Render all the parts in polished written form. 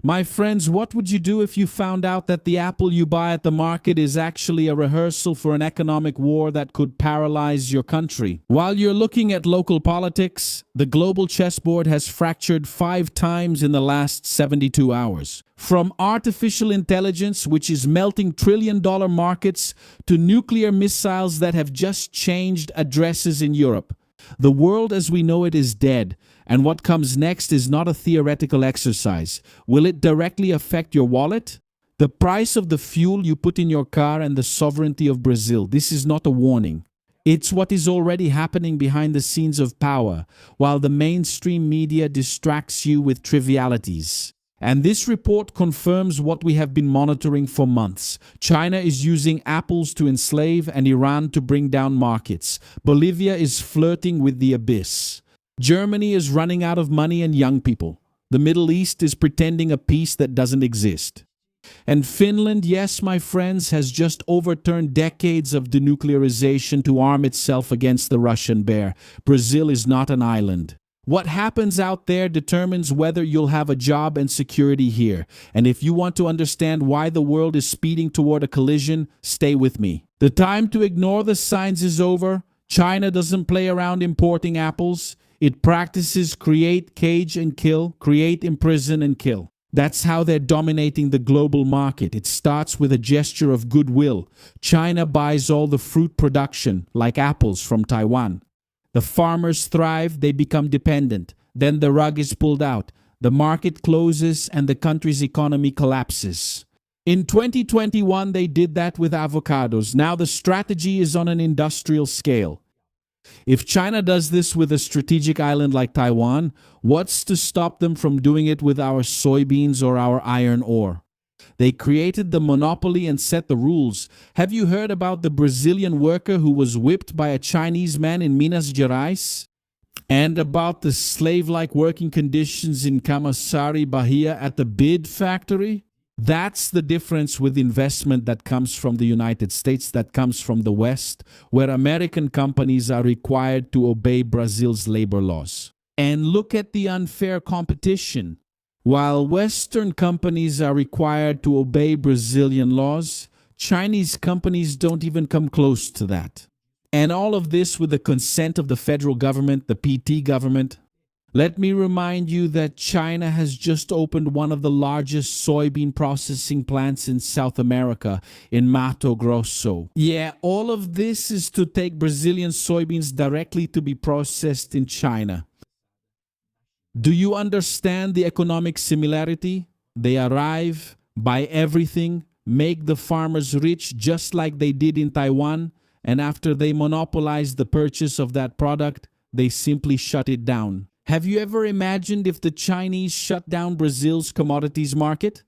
My friends, what would you do if you found out that the apple you buy at the market is actually a rehearsal for an economic war that could paralyze your country? While you're looking at local politics, the global chessboard has fractured 5 times in the last 72 hours. From artificial intelligence, which is melting trillion-dollar markets, to nuclear missiles that have just changed addresses in Europe. The world as we know it is dead, and what comes next is not a theoretical exercise. Will it directly affect your wallet? The price of the fuel you put in your car and the sovereignty of Brazil. This is not a warning. It's what is already happening behind the scenes of power, while the mainstream media distracts you with trivialities. And this report confirms what we have been monitoring for months. China is using apples to enslave and Iran to bring down markets. Bolivia is flirting with the abyss. Germany is running out of money and young people. The Middle East is pretending a peace that doesn't exist. And Finland, yes, my friends, has just overturned decades of denuclearization to arm itself against the Russian bear. Brazil is not an island. What happens out there determines whether you'll have a job and security here. And if you want to understand why the world is speeding toward a collision, stay with me. The time to ignore the signs is over. China doesn't play around importing apples. It practices create, cage, and kill, create, imprison, and kill. That's how they're dominating the global market. It starts with a gesture of goodwill. China buys all the fruit production, like apples, from Taiwan. The farmers thrive, they become dependent. Then the rug is pulled out. The market closes and the country's economy collapses. In 2021, they did that with avocados. Now the strategy is on an industrial scale. If China does this with a strategic island like Taiwan, what's to stop them from doing it with our soybeans or our iron ore? They created the monopoly and set the rules. Have you heard about the Brazilian worker who was whipped by a Chinese man in Minas Gerais? And about the slave-like working conditions in Camaçari, Bahia at the bid factory? That's the difference with investment that comes from the United States, that comes from the West, where American companies are required to obey Brazil's labor laws. And look at the unfair competition. While Western companies are required to obey Brazilian laws, Chinese companies don't even come close to that. And all of this with the consent of the federal government, the PT government. Let me remind you that China has just opened one of the largest soybean processing plants in South America, in Mato Grosso. Yeah, all of this is to take Brazilian soybeans directly to be processed in China. Do you understand the economic similarity? They arrive, buy everything, make the farmers rich just like they did in Taiwan, and after they monopolize the purchase of that product, they simply shut it down. Have you ever imagined if the Chinese shut down Brazil's commodities market?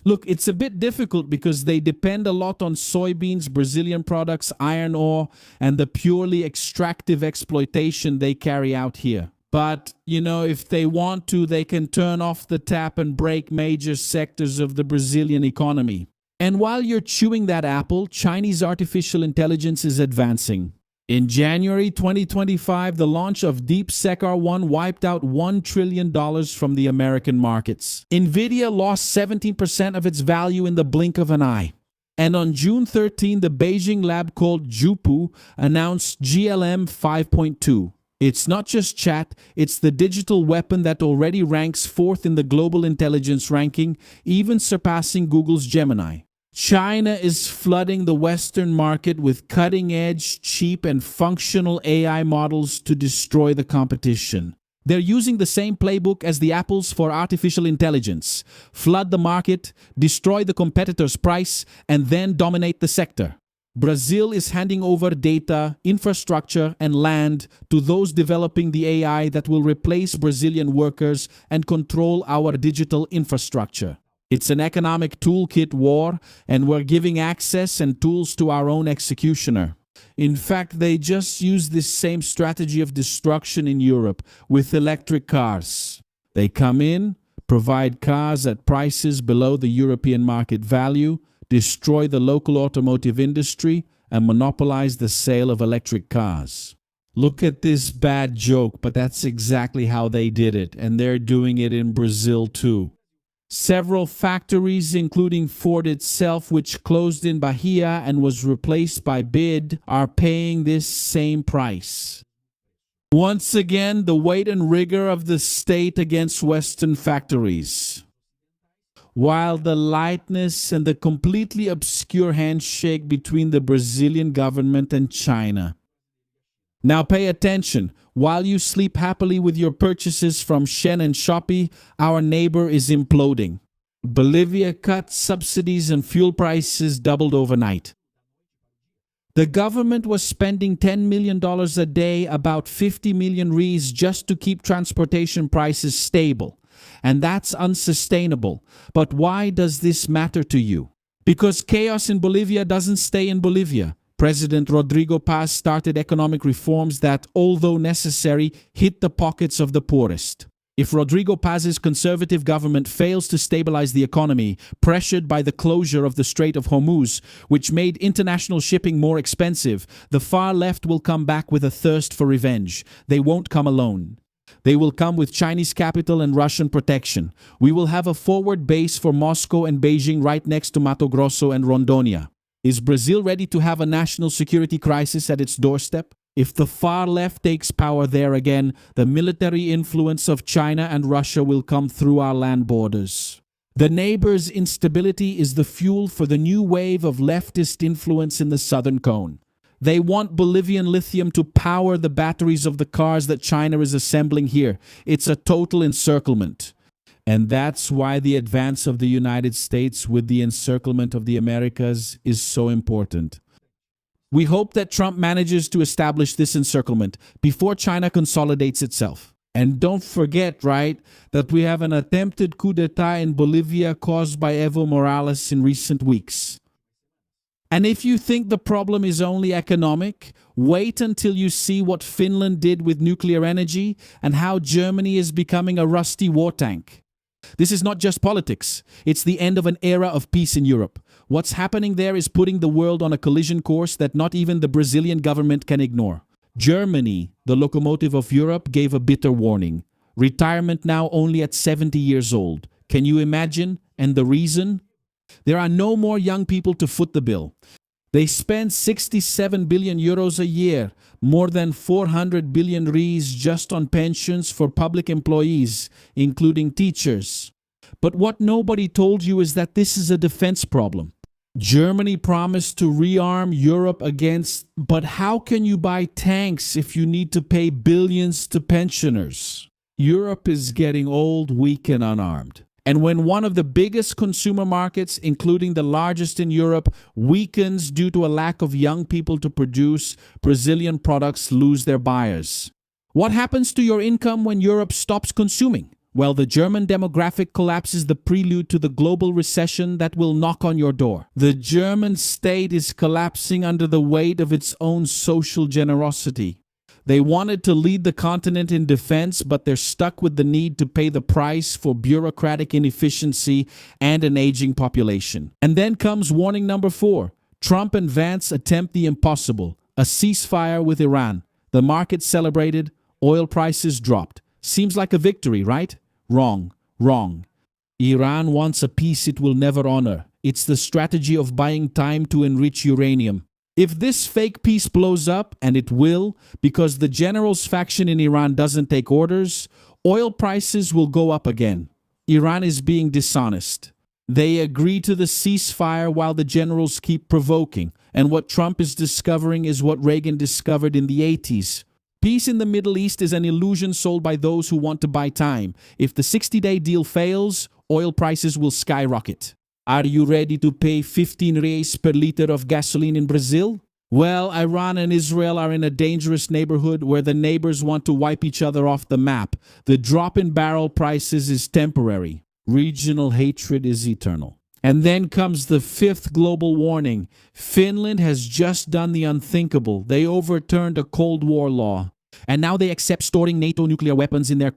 Look, it's a bit difficult because they depend a lot on soybeans, Brazilian products, iron ore, and the purely extractive exploitation they carry out here. But, if they want to, they can turn off the tap and break major sectors of the Brazilian economy. And while you're chewing that apple, Chinese artificial intelligence is advancing. In January 2025, the launch of DeepSeek R1 wiped out $1 trillion from the American markets. Nvidia lost 17% of its value in the blink of an eye. And on June 13, the Beijing lab called Jupu announced GLM 5.2. It's not just chat, it's the digital weapon that already ranks 4th in the global intelligence ranking, even surpassing Google's Gemini. China is flooding the Western market with cutting-edge, cheap, and functional AI models to destroy the competition. They're using the same playbook as the apples for artificial intelligence. Flood the market, destroy the competitor's price, and then dominate the sector. Brazil is handing over data, infrastructure, and land to those developing the AI that will replace Brazilian workers and control our digital infrastructure. It's an economic toolkit war, and we're giving access and tools to our own executioner. In fact, they just use this same strategy of destruction in Europe with electric cars. They come in, provide cars at prices below the European market value, destroy the local automotive industry, and monopolize the sale of electric cars. Look at this bad joke, but that's exactly how they did it, and they're doing it in Brazil too. Several factories, including Ford itself, which closed in Bahia and was replaced by BID, are paying this same price. Once again, the weight and rigor of the state against Western factories, while the lightness and the completely obscure handshake between the Brazilian government and China. Now pay attention. While you sleep happily with your purchases from Shen and Shopee, our neighbor is imploding. Bolivia cut subsidies and fuel prices doubled overnight. The government was spending $10 million a day, about 50 million reais, just to keep transportation prices stable. And that's unsustainable. But why does this matter to you? Because chaos in Bolivia doesn't stay in Bolivia. President Rodrigo Paz started economic reforms that, although necessary, hit the pockets of the poorest. If Rodrigo Paz's conservative government fails to stabilize the economy, pressured by the closure of the Strait of Hormuz, which made international shipping more expensive, the far left will come back with a thirst for revenge. They won't come alone. They will come with Chinese capital and Russian protection. We will have a forward base for Moscow and Beijing right next to Mato Grosso and Rondônia. Is Brazil ready to have a national security crisis at its doorstep? If the far left takes power there again, the military influence of China and Russia will come through our land borders. The neighbors' instability is the fuel for the new wave of leftist influence in the southern cone. They want Bolivian lithium to power the batteries of the cars that China is assembling here. It's a total encirclement. And that's why the advance of the United States with the encirclement of the Americas is so important. We hope that Trump manages to establish this encirclement before China consolidates itself. And don't forget, right, that we have an attempted coup d'etat in Bolivia caused by Evo Morales in recent weeks. And if you think the problem is only economic, wait until you see what Finland did with nuclear energy and how Germany is becoming a rusty war tank. This is not just politics. It's the end of an era of peace in Europe. What's happening there is putting the world on a collision course that not even the Brazilian government can ignore. Germany, the locomotive of Europe, gave a bitter warning. Retirement now only at 70 years old. Can you imagine? And the reason? There are no more young people to foot the bill. They spend 67 billion euros a year, more than 400 billion reais just on pensions for public employees, including teachers. But what nobody told you is that this is a defense problem. Germany promised to rearm Europe against, but how can you buy tanks if you need to pay billions to pensioners? Europe is getting old, weak, and unarmed. And when one of the biggest consumer markets, including the largest in Europe, weakens due to a lack of young people to produce, Brazilian products lose their buyers. What happens to your income when Europe stops consuming? Well, the German demographic collapse is the prelude to the global recession that will knock on your door. The German state is collapsing under the weight of its own social generosity. They wanted to lead the continent in defense, but they're stuck with the need to pay the price for bureaucratic inefficiency and an aging population. And then comes warning number 4. Trump and Vance attempt the impossible, a ceasefire with Iran. The market celebrated, oil prices dropped. Seems like a victory, right? Wrong, wrong. Iran wants a peace it will never honor. It's the strategy of buying time to enrich uranium. If this fake peace blows up, and it will, because the generals' faction in Iran doesn't take orders, oil prices will go up again. Iran is being dishonest. They agree to the ceasefire while the generals keep provoking, and what Trump is discovering is what Reagan discovered in the 80s. Peace in the Middle East is an illusion sold by those who want to buy time. If the 60-day deal fails, oil prices will skyrocket. Are you ready to pay 15 reais per liter of gasoline in Brazil? Well, Iran and Israel are in a dangerous neighborhood where the neighbors want to wipe each other off the map. The drop in barrel prices is temporary. Regional hatred is eternal. And then comes the 5th global warning. Finland has just done the unthinkable. They overturned a Cold War law. And now they accept storing NATO nuclear weapons in their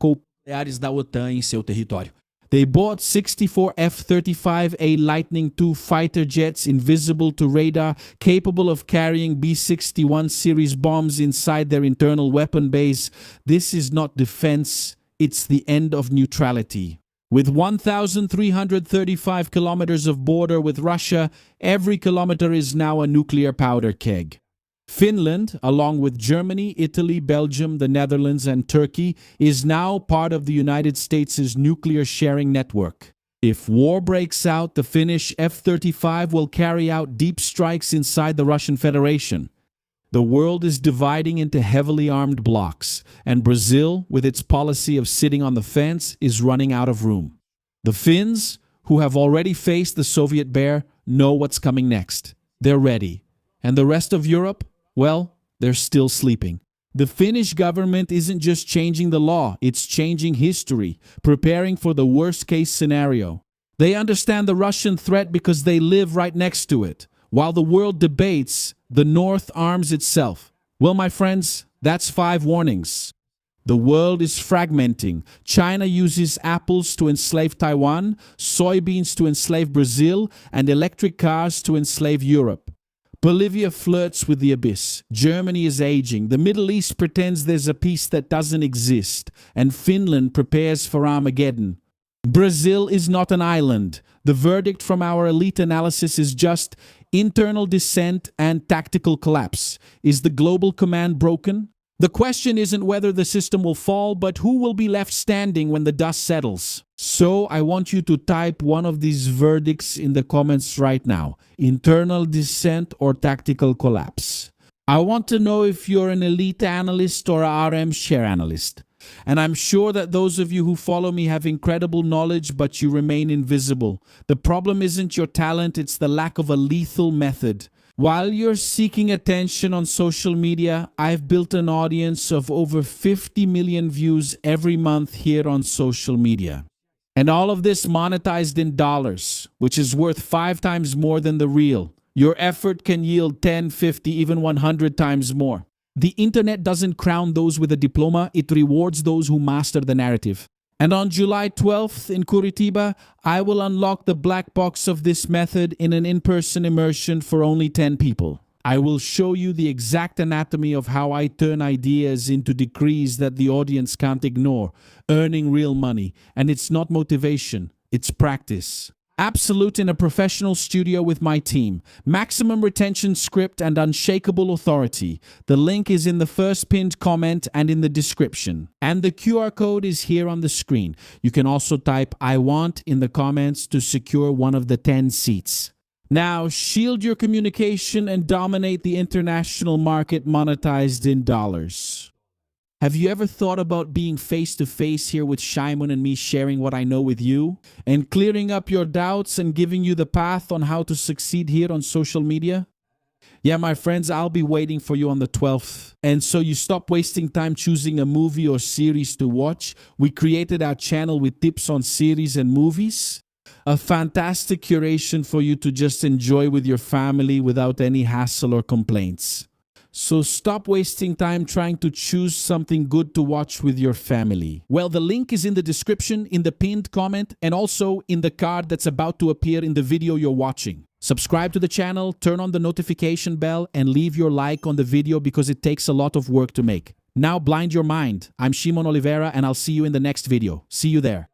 áreas da OTAN em seu território. They bought 64 F-35A Lightning II fighter jets invisible to radar, capable of carrying B-61 series bombs inside their internal weapon base. This is not defense, it's the end of neutrality. With 1,335 kilometers of border with Russia, every kilometer is now a nuclear powder keg. Finland, along with Germany, Italy, Belgium, the Netherlands, and Turkey, is now part of the United States' nuclear sharing network. If war breaks out, the Finnish F-35 will carry out deep strikes inside the Russian Federation. The world is dividing into heavily armed blocs, and Brazil, with its policy of sitting on the fence, is running out of room. The Finns, who have already faced the Soviet bear, know what's coming next. They're ready. And the rest of Europe? Well, they're still sleeping. The Finnish government isn't just changing the law, it's changing history, preparing for the worst-case scenario. They understand the Russian threat because they live right next to it. While the world debates, the North arms itself. Well, my friends, that's 5 warnings. The world is fragmenting. China uses apples to enslave Taiwan, soybeans to enslave Brazil, and electric cars to enslave Europe. Bolivia flirts with the abyss. Germany is aging. The Middle East pretends there's a peace that doesn't exist. And Finland prepares for Armageddon. Brazil is not an island. The verdict from our elite analysis is just internal dissent and tactical collapse. Is the global command broken? The question isn't whether the system will fall, but who will be left standing when the dust settles. So I want you to type one of these verdicts in the comments right now. Internal dissent or tactical collapse. I want to know if you're an elite analyst or a RM share analyst. And I'm sure that those of you who follow me have incredible knowledge, but you remain invisible. The problem isn't your talent, it's the lack of a lethal method. While you're seeking attention on social media, I've built an audience of over 50 million views every month here on social media. And all of this monetized in dollars, which is worth 5 times more than the real. Your effort can yield 10, 50, even 100 times more. The internet doesn't crown those with a diploma, it rewards those who master the narrative. And on July 12th in Curitiba, I will unlock the black box of this method in an in-person immersion for only 10 people. I will show you the exact anatomy of how I turn ideas into decrees that the audience can't ignore, earning real money. And it's not motivation, it's practice. Absolute in a professional studio with my team. Maximum retention script and unshakable authority. The link is in the first pinned comment and in the description. And the QR code is here on the screen. You can also type I want in the comments to secure one of the 10 seats. Now, shield your communication and dominate the international market monetized in dollars. Have you ever thought about being face-to-face here with Shimon and me sharing what I know with you? And clearing up your doubts and giving you the path on how to succeed here on social media? Yeah, my friends, I'll be waiting for you on the 12th. And so you stop wasting time choosing a movie or series to watch. We created our channel with tips on series and movies. A fantastic curation for you to just enjoy with your family without any hassle or complaints. So stop wasting time trying to choose something good to watch with your family. Well, the link is in the description, in the pinned comment, and also in the card that's about to appear in the video you're watching. Subscribe to the channel, turn on the notification bell, and leave your like on the video because it takes a lot of work to make. Now blind your mind. I'm Shimon Oliveira, and I'll see you in the next video. See you there.